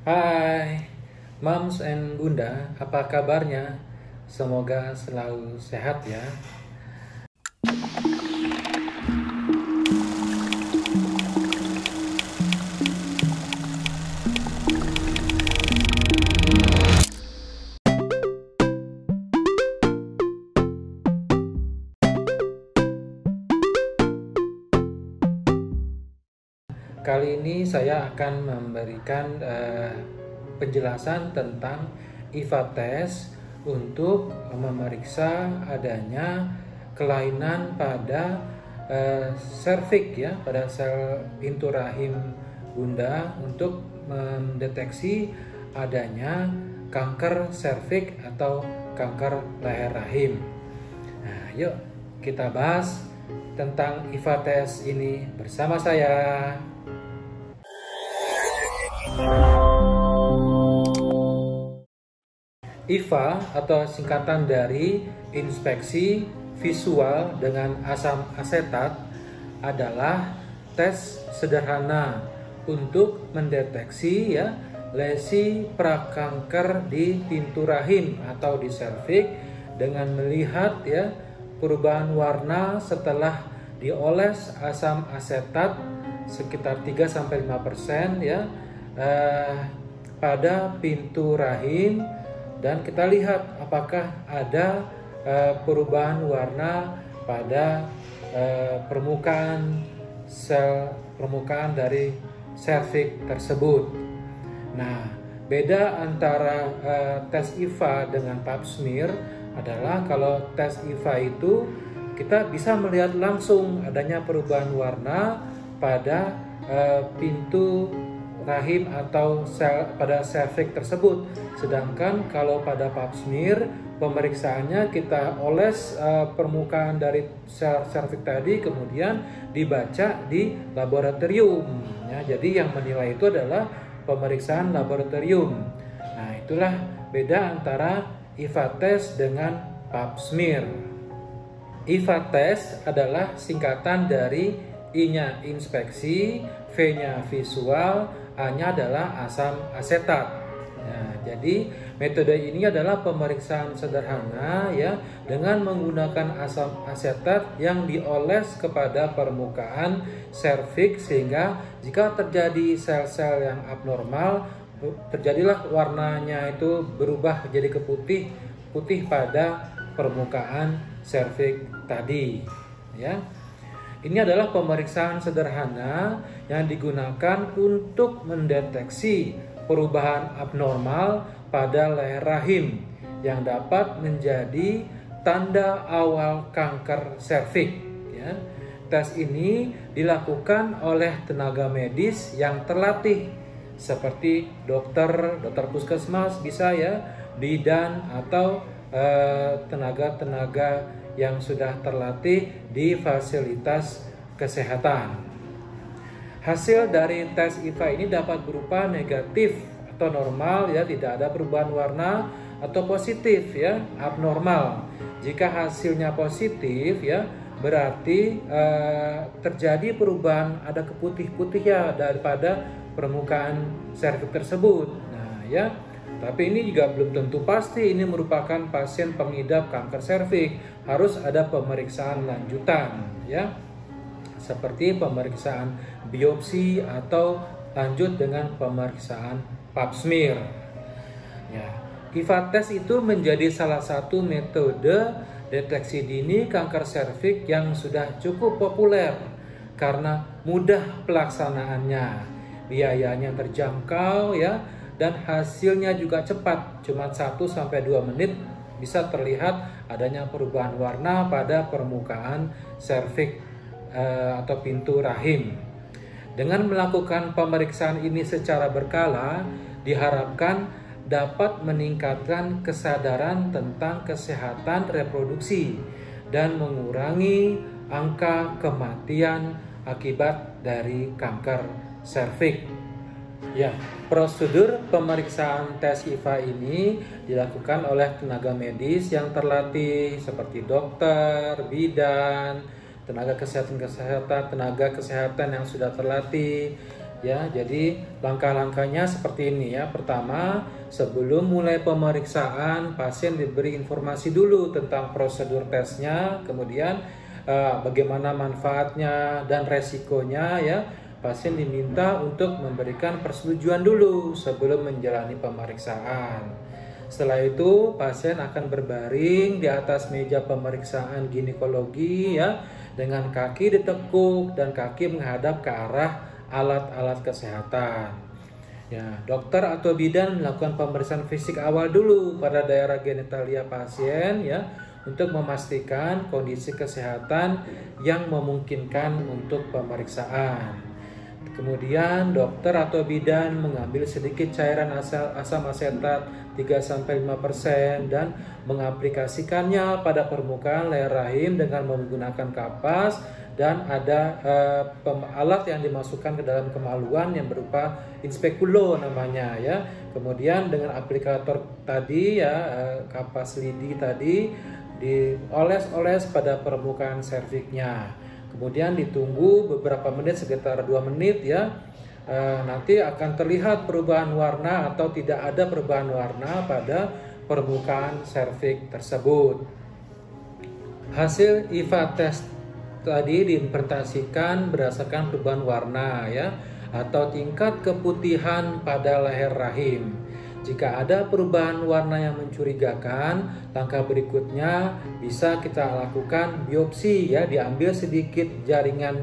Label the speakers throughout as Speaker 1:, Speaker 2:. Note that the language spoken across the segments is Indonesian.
Speaker 1: Hai, Moms and Bunda, apa kabarnya? Semoga selalu sehat ya. Kali ini saya akan memberikan penjelasan tentang IVA test untuk memeriksa adanya kelainan pada serviks ya, pada sel pintu rahim bunda untuk mendeteksi adanya kanker serviks atau kanker leher rahim. Nah, yuk kita bahas tentang IVA test ini bersama saya. IVA atau singkatan dari inspeksi visual dengan asam asetat adalah tes sederhana untuk mendeteksi ya lesi prakanker di pintu rahim atau di serviks dengan melihat ya perubahan warna setelah dioles asam asetat sekitar 3-5% ya pada pintu rahim, dan kita lihat apakah ada perubahan warna pada permukaan dari serviks tersebut. Nah, beda antara tes IVA dengan pap smear adalah kalau tes IVA itu kita bisa melihat langsung adanya perubahan warna pada pintu rahim atau pada serviks tersebut. Sedangkan kalau pada pap smear pemeriksaannya kita oles permukaan dari serviks tadi kemudian dibaca di laboratorium ya. Jadi yang menilai itu adalah pemeriksaan laboratorium. Nah, itulah beda antara IVA test dengan pap smear. IVA test adalah singkatan dari I-nya inspeksi, V-nya visual, A-nya adalah asam asetat. Nah, jadi metode ini adalah pemeriksaan sederhana ya dengan menggunakan asam asetat yang dioles kepada permukaan serviks sehingga jika terjadi sel-sel yang abnormal terjadilah warnanya itu berubah menjadi putih pada permukaan serviks tadi ya. Ini adalah pemeriksaan sederhana yang digunakan untuk mendeteksi perubahan abnormal pada leher rahim yang dapat menjadi tanda awal kanker serviks ya. Tes ini dilakukan oleh tenaga medis yang terlatih seperti dokter puskesmas bisa ya, bidan atau tenaga-tenaga yang sudah terlatih di fasilitas kesehatan. Hasil dari tes IVA ini dapat berupa negatif atau normal ya, tidak ada perubahan warna, atau positif ya, abnormal. Jika hasilnya positif ya, berarti terjadi perubahan, ada keputih-putih ya daripada permukaan serviks tersebut. Nah ya, tapi ini juga belum tentu pasti ini merupakan pasien pengidap kanker serviks. Harus ada pemeriksaan lanjutan ya, seperti pemeriksaan biopsi atau lanjut dengan pemeriksaan pap smear. Ya, IVA test itu menjadi salah satu metode deteksi dini kanker serviks yang sudah cukup populer karena mudah pelaksanaannya, biayanya terjangkau ya, dan hasilnya juga cepat, cuma 1-2 menit bisa terlihat adanya perubahan warna pada permukaan serviks atau pintu rahim. Dengan melakukan pemeriksaan ini secara berkala, diharapkan dapat meningkatkan kesadaran tentang kesehatan reproduksi dan mengurangi angka kematian akibat dari kanker serviks. Ya, prosedur pemeriksaan tes IVA ini dilakukan oleh tenaga medis yang terlatih seperti dokter, bidan, tenaga kesehatan yang sudah terlatih, ya. Jadi langkah-langkahnya seperti ini ya. Pertama, sebelum mulai pemeriksaan, pasien diberi informasi dulu tentang prosedur tesnya, kemudian bagaimana manfaatnya dan resikonya ya. Pasien diminta untuk memberikan persetujuan dulu sebelum menjalani pemeriksaan. Setelah itu pasien akan berbaring di atas meja pemeriksaan ginekologi ya, dengan kaki ditekuk dan kaki menghadap ke arah alat-alat kesehatan. Ya, dokter atau bidan melakukan pemeriksaan fisik awal dulu pada daerah genitalia pasien ya, untuk memastikan kondisi kesehatan yang memungkinkan untuk pemeriksaan. Kemudian dokter atau bidan mengambil sedikit cairan asam asetat 3-5% dan mengaplikasikannya pada permukaan leher rahim dengan menggunakan kapas, dan ada alat yang dimasukkan ke dalam kemaluan yang berupa inspekulo namanya ya. Kemudian dengan aplikator tadi ya, kapas lidi tadi dioles-oles pada permukaan serviknya. Kemudian ditunggu beberapa menit, sekitar 2 menit ya. Nanti akan terlihat perubahan warna atau tidak ada perubahan warna pada permukaan serviks tersebut. Hasil IVA test tadi diinterpretasikan berdasarkan perubahan warna ya, atau tingkat keputihan pada leher rahim. Jika ada perubahan warna yang mencurigakan, langkah berikutnya bisa kita lakukan biopsi ya, diambil sedikit jaringan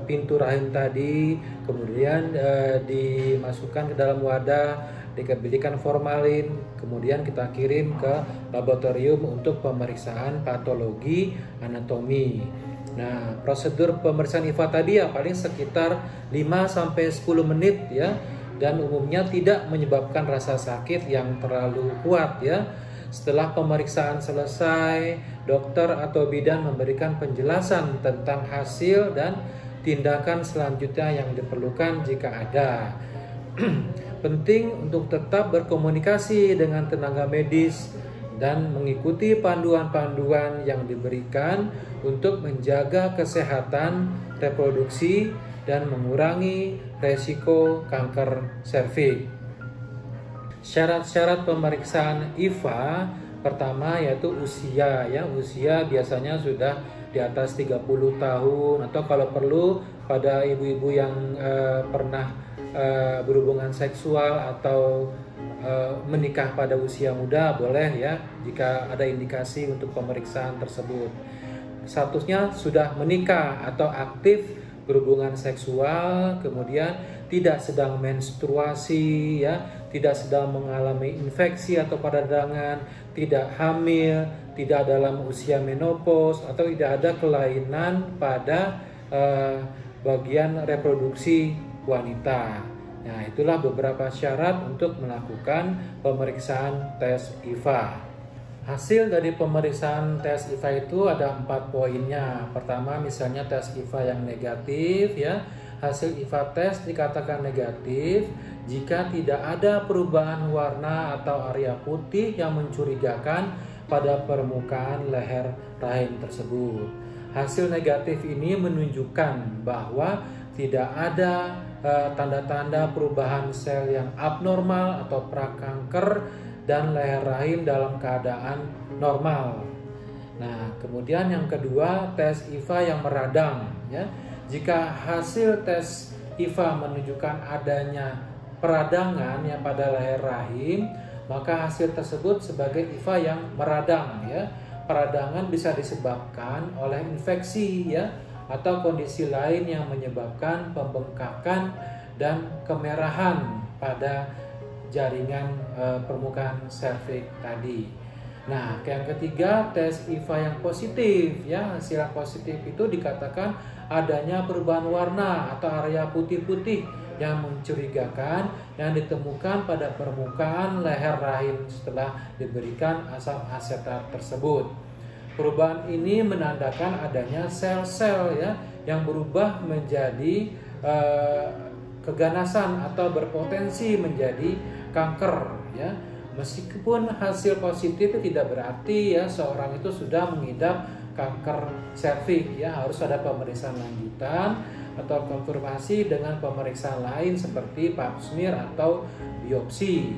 Speaker 1: pintu rahim tadi, kemudian dimasukkan ke dalam wadah, diberikan formalin, kemudian kita kirim ke laboratorium untuk pemeriksaan patologi anatomi. Nah, prosedur pemeriksaan IVA tadi ya paling sekitar 5-10 menit ya, dan umumnya tidak menyebabkan rasa sakit yang terlalu kuat ya. Setelah pemeriksaan selesai, dokter atau bidan memberikan penjelasan tentang hasil dan tindakan selanjutnya yang diperlukan jika ada. Penting untuk tetap berkomunikasi dengan tenaga medis dan mengikuti panduan-panduan yang diberikan untuk menjaga kesehatan reproduksi dan mengurangi resiko kanker serviks. Syarat-syarat pemeriksaan IVA pertama yaitu usia ya. Usia biasanya sudah di atas 30 tahun, atau kalau perlu pada ibu-ibu yang pernah berhubungan seksual atau menikah pada usia muda boleh ya, jika ada indikasi untuk pemeriksaan tersebut. Statusnya sudah menikah atau aktif berhubungan seksual, kemudian tidak sedang menstruasi ya, tidak sedang mengalami infeksi atau peradangan, tidak hamil, tidak dalam usia menopause, atau tidak ada kelainan pada bagian reproduksi wanita. Nah, itulah beberapa syarat untuk melakukan pemeriksaan tes IVA. Hasil dari pemeriksaan tes IVA itu ada 4 poinnya. Pertama, misalnya tes IVA yang negatif ya. Hasil IVA tes dikatakan negatif jika tidak ada perubahan warna atau area putih yang mencurigakan pada permukaan leher rahim tersebut. Hasil negatif ini menunjukkan bahwa tidak ada tanda-tanda perubahan sel yang abnormal atau prakanker dan leher rahim dalam keadaan normal. Nah, kemudian yang kedua, tes IVA yang meradang ya. Jika hasil tes IVA menunjukkan adanya peradangan ya pada leher rahim, maka hasil tersebut sebagai IVA yang meradang ya. Peradangan bisa disebabkan oleh infeksi ya, atau kondisi lain yang menyebabkan pembengkakan dan kemerahan pada jaringan permukaan serviks tadi. Nah, yang ketiga, tes IVA yang positif ya. Hasil yang positif itu dikatakan adanya perubahan warna atau area putih-putih yang mencurigakan yang ditemukan pada permukaan leher rahim setelah diberikan asam asetat tersebut. Perubahan ini menandakan adanya sel-sel ya yang berubah menjadi keganasan atau berpotensi menjadi kanker ya. Meskipun hasil positif itu tidak berarti ya seorang itu sudah mengidap kanker serviks ya, harus ada pemeriksaan lanjutan atau konfirmasi dengan pemeriksaan lain seperti pap smear atau biopsi.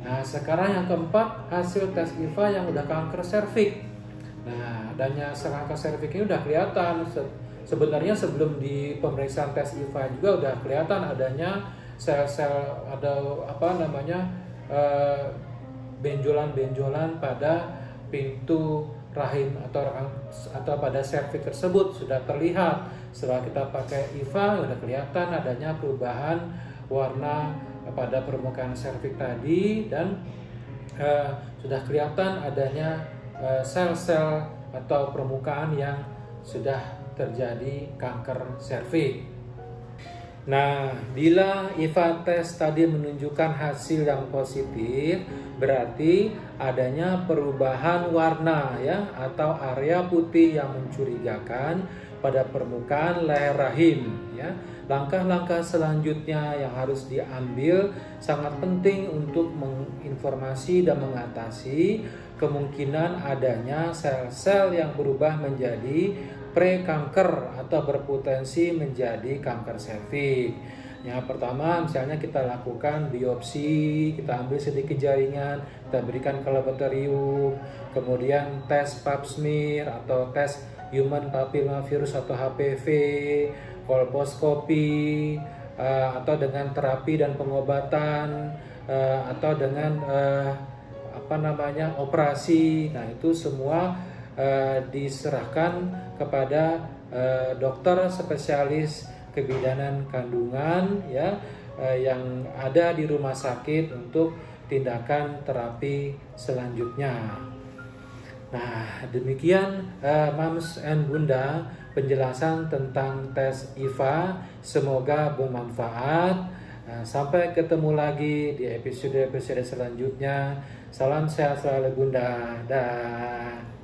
Speaker 1: Nah, sekarang yang keempat, hasil tes IVA yang udah kanker serviks. Nah, adanya kanker serviks ini udah kelihatan. Sebenarnya sebelum di pemeriksaan tes IVA juga udah kelihatan adanya sel-sel, ada benjolan-benjolan pada pintu rahim atau pada serviks tersebut sudah terlihat. Setelah kita pakai IVA udah kelihatan adanya perubahan warna pada permukaan serviks tadi, dan sudah kelihatan adanya sel-sel atau permukaan yang sudah terjadi kanker serviks. Nah, bila IVA test tadi menunjukkan hasil yang positif, berarti adanya perubahan warna ya atau area putih yang mencurigakan pada permukaan leher rahim ya. Langkah-langkah selanjutnya yang harus diambil sangat penting untuk menginformasi dan mengatasi kemungkinan adanya sel-sel yang berubah menjadi pre-kanker atau berpotensi menjadi kanker serviks. Yang pertama, misalnya kita lakukan biopsi, kita ambil sedikit jaringan, kita berikan ke laboratorium, kemudian tes pap smear atau tes human papillomavirus atau HPV, kolposkopi, atau dengan terapi dan pengobatan, atau dengan operasi. Nah, itu semua diserahkan kepada dokter spesialis kebidanan kandungan ya, yang ada di rumah sakit untuk tindakan terapi selanjutnya. Nah, demikian Mams and Bunda penjelasan tentang tes IVA, semoga bermanfaat. Sampai ketemu lagi di episode selanjutnya. Salam sehat selalu Bunda. Dah.